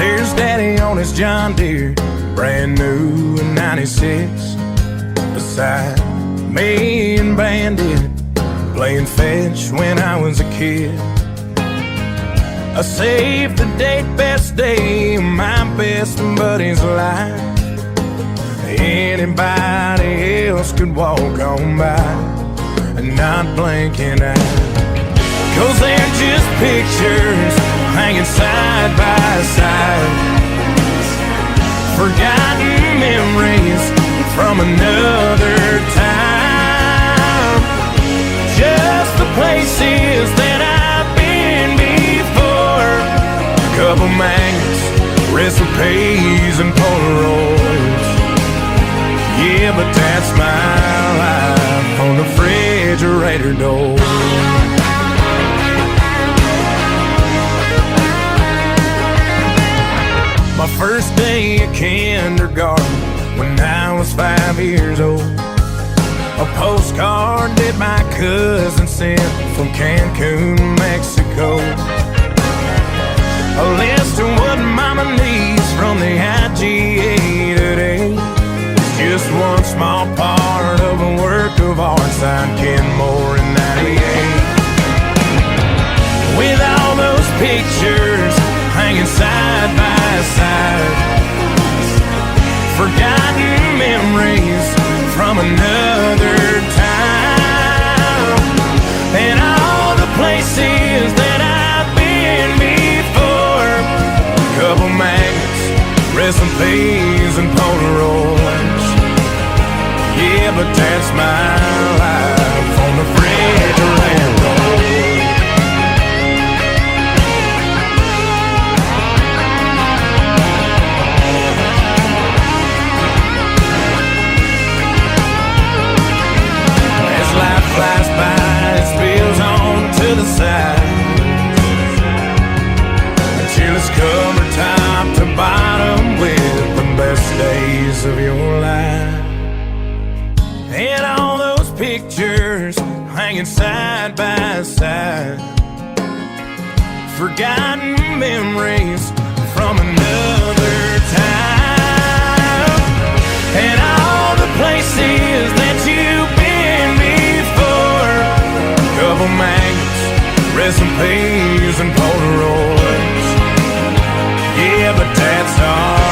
There's Daddy on his John Deere, brand new in '96. Beside me and Bandit, playing fetch when I was a kid. I saved the date, best day of my best buddy's life. Anybody else could walk on by and not blink an eye. 'Cause they're just pictures hanging side by side, forgotten memories from another time. Just the places that I've been before. A couple magnets, recipes, and Polaroids. Yeah, but that's my life on the refrigerator door. My first day of kindergarten, when I was 5 years old. A postcard that my cousin sent from Cancun, Mexico. A list of what Mama needs from the IGA today. It's just one small part of a work of art signed Kenmore in '98. With all those pictures hanging side by side, forgotten memories from another time, and all the places that I've been before. A couple magnets, recipes, and Polaroids. Yeah, but that's my life on the refrigerator. Flies by, it spills on to the side, until it's covered top to bottom with the best days of your life. And all those pictures hanging side by side, forgotten memories from another time, and all the places that you've been before. Couple magnets, recipes, and Polaroids. Yeah, but that's all